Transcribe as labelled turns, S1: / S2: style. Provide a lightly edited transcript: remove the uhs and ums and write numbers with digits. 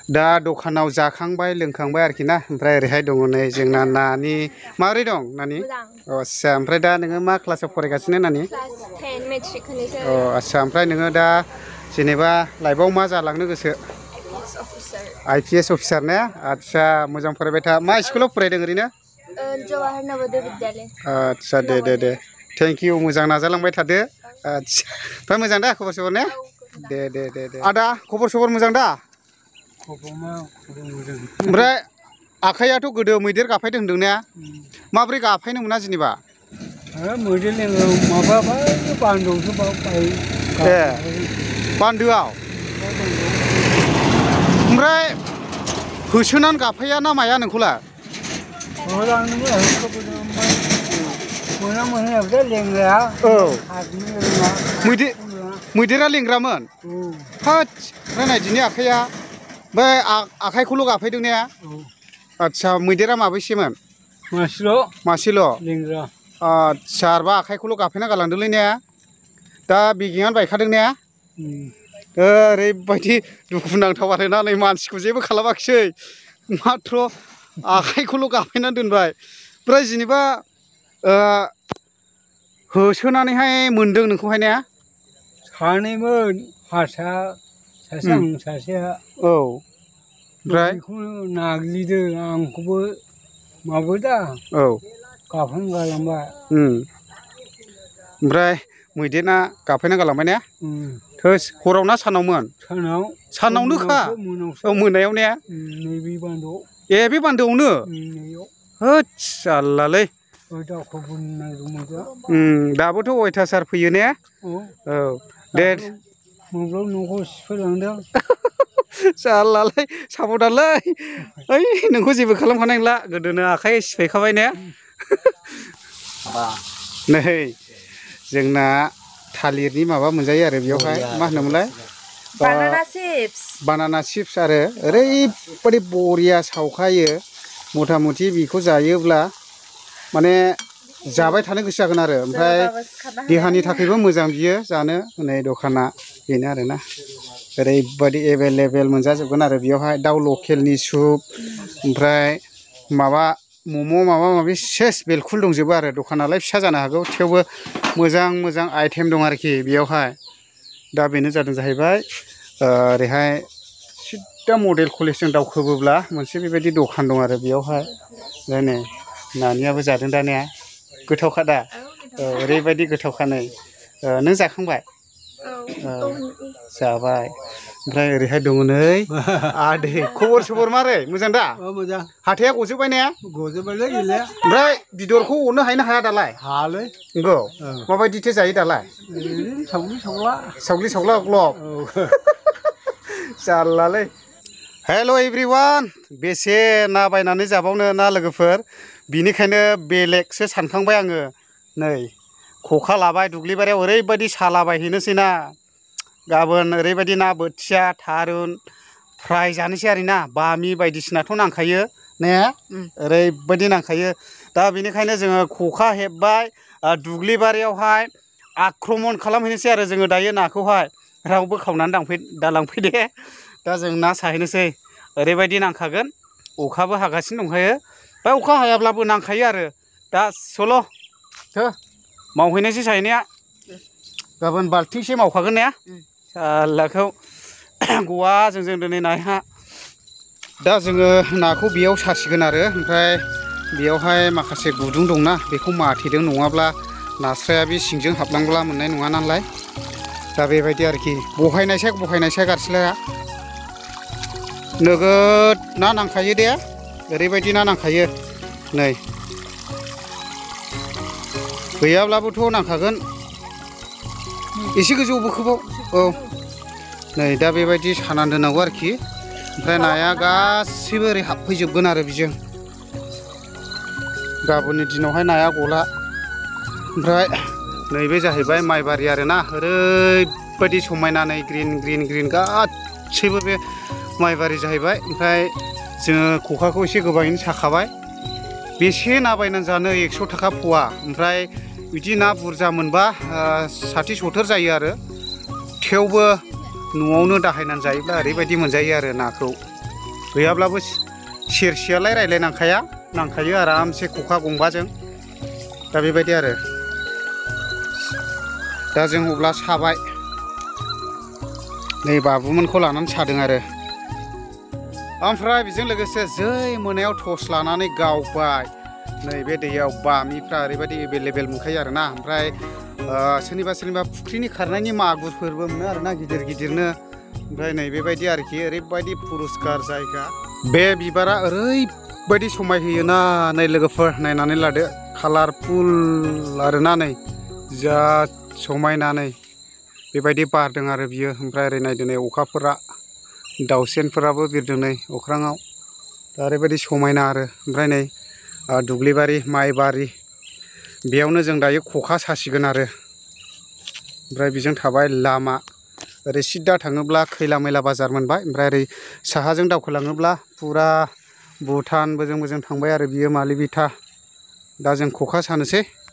S1: दा दखानाव जाखांबाय लोंखांबाय आरोखि ना ओमफ्राय ओरैहाय दङ नै जोंना नानि माबोरै दं नानि आस्सा ओमफ्राय दा नोङो मा क्लासाव फरायगासिनो नानि आस्सा ओमफ्राय नोङो दा जेनेबा लाइफआव मा जालांनो गोसो IPS अफिसार ने आस्सा मोजां फरायबाय था मा स्कुलाव फरायदों ओरैनो
S2: जवाहर नवोदय विद्यालय
S1: आस्सा दे थेंक इउ मोजां नाजालांबाय थादो आस्सा ओमफ्राय मोजां दा खबर सबर ने दे आदा खबर सबर मोजां दा ओमफ्राय आखाइयाथ' गोदो मैदेर गाफायदों होनदों ने माब्रै गाफायनो मोना जेनेबा
S3: मैदेर माबाबा बान्दोआवसो
S1: ए बान्दोआव ओमफ्राय होसोनानै गाफाया ना माया नोंखौलाय औ मैदेरा लेंग्रामोन होद ओमफ्राय दिनै आखाइया बै आखाइखौल' गाफायदों ने आदसा मैदेरा माबैसेमोन मासेल' आदसा आरबा आखाइखौल' गाफायना गालांदोंलै ने दा बेगेंआनो बायखादों ने ओरैबायदि दुखुनांथाव आरोना नै मानसिखौ जेबो खालामाखिसै माथ्र आखाइखौल' गाफायनानै दोनबाय ओमफ्राय जेनेबा होसोनानैहाय मोनदों नोंखौहाय ने
S3: सानैमोन हारसा सासे आं सासेया
S1: औ ओमफ्राय
S3: बेखौनो नाग्लिदों आंखौबो माबादा
S1: औ
S3: गाफायना गालांबाय
S1: ओमफ्राय मैदेरा गाफायना गालांबाय ने थोस हराव ना सानावमोन सानावनोखा औ मोनायाव ने
S3: नैबे बान्दोआव
S1: ए बे बान्दोआवनो होद जारलालै दाबोथ' अयथासार फैयो ने औ दे
S3: न'खौ सिफायलांदों
S1: जारलालै साबधानलै ओइ नोंखौ जेबो खालामखानाय नंला गोदोनो आखाइ सिफायखाबाय ने नै जोंना थालिरनि माबा मोनजायो आरो बेयावहाय मा होनोमोनलाय बानाना चिप्स आरो ओरैबायदि बरिया सावखायो मथा मथि बेखौ जायोब्ला माने जाबाय थानो गोसो जागोन आरो ओमफ्राय देहानि थाखायबो मोजां बियो जानो नै दखाना बेनो आरोना ओरैबायदि एभेलेबेल मोनजाजोबगोन आरो बेयावहाय दाउ लकेलनि सुप ओमफ्राय माबा मम' माबा माबि सेस बेलकुल दंजोबो आरो दखानालाय फिसा जानो हागौ थेवबो मोजां आइटेम दं आरोखि बेयावहाय दा बेनो जादों जाहैबाय ओरैहाय सिदा मडेल कलेजजों दावखोबोब्ला मोनसे बेबायदि दखान दं आरो बेयावहाय नै नानियाबो जादों दा ने गोथावखा दा औ ओरैबायदि गोथावखा नै नों जाखांबाय जाबाय ओमफ्राय ओरैहाय दङ नै आदै खबर सबर मारै मोजां दा
S3: मोजां
S1: हाथाया गजोब्बाय ने
S3: गजोब्बायलै गैलाया
S1: ओमफ्राय बेदरखौ अरनो हायो ना हाया दालाय
S3: हालै
S1: नंगौ माबायदिथो जायो दालाय सावग्लि सावला ग्लब जारलालै हेल' एभ्रिवान बेसे ना बायनानै जाबावनो ना लोगोफोर बिनिखायनो बेलेगसो सानखांबाय आङो नै खखा लाबाय दुब्लिबारियाव ओरैबायदि सालाबायहैनोसै ना गाबोन ओरैबायदि ना बोथिया थारुन फ्राय जानोसै आरोना बामि बायदिसिनाथ' नांखायो ने ओरैबायदि नांखायो दा बेनिखायनो जोङो खखा हेबबाय दुब्लिबारियावहाय आक्रमन खालामहैनोसै आरो जोङो दायो नाखौहाय रावबो खावनानै दालांफै दे दा जों ना साहैनोसै ओरैबायदि नांखागोन अखाबो हागासिनो दंखायो बा अखा हायाब्लाबो नांखायो आरो दा सल' मावहैनायसै साहैनाया गाबोन बाल्थिंसे मावखागोन ने सालाखौ गवा जों दिनै नाया दा जोङो नाखौ बेयाव सासिगोन आरो ओमफ्राय बेयावहाय माखासे गुदुं दंना बेखौ माथेदों नङाब्ला नास्राया बे सिंजों हाबलांब्ला मोननाय नङा नालाय दा बेबायदि आरोखि बहायनायसाय गारसोलाया नोगोद ना नांखायो दे ओरैबायदि ना नांखायो नै गैयाब्लाबोथ' नांखागोन एसे गोजौ बोखोबाव औ नै दा बेबायदि सानानै दोननांगौ आरोखि ओमफ्राय नाया गासैबो ओरै हाबफैजोबगोन आरो बेजों गाबोननि दिनावहाय नाया गला ओमफ्राय नैबे जाहैबाय माइबारि आरोना ओरैबायदि समायना नै ग्रिन गासैबो बे माइबारि जाहैबाय ओमफ्राय जोङो खखाखौ एसे गोबाङैनो साखाबाय बेसे ना बायनानै जानो 100 थाखा फवा ओमफ्राय बिदि ना बुरजा मोनबा 60-70 जायो आरो थेवबो न'आवनो दाहायनानै जायोब्ला ओरैबायदि मोनजायो आरो नाखौ गैयाब्लाबो सेरसेयालाय रायलायनांखाया नांखायो आरामसे खखा गंबाजों दा बेबायदि आरो दा जों अब्ला साबाय नै बाबुमोनखौ लानानै सादों आरो ओमफ्राय बेजों लोगोसे जै मोनायाव टर्च लानानै गावबाय नैबे दैयाव बामिफ्रा ओरैबायदि एभेलेबेल मोनखायो आरोना ओमफ्राय सोरनिबा सोरनिबा फुख्रिनि खारनायनि मागुरफोरबो मोनो आरोना गिदिर गिदिरनो ओमफ्राय नै बेबायदि आरोखि ओरैबायदि पुरस्कार जायगा बे बिबारा ओरैबायदि समायहोयोना नै लोगोफोर नायनानै लादो कालारफुल आरोना नै जा समायना नै बेबायदि बारदों आरो बियो ओमफ्राय ओरै नायदो नै अखाफोरा दाउसेनफोराबो बिरदों नै अख्राङाव दा ओरैबायदि समायना आरो ओमफ्राय नै दुब्लिबारि माइबारि बेयावनो जों दायो खखा सासिगोन आरो ओमफ्राय बेजों थाबाय लामा ओरै सिदा थाङोब्ला खैला मैला बाजार मोनबाय ओमफ्राय ओरै साहाजों दावखोलाङोब्ला फुरा भुटान बोजों बोजों थांबाय आरो बियो मालिबिथा दा जों खखा सानोसै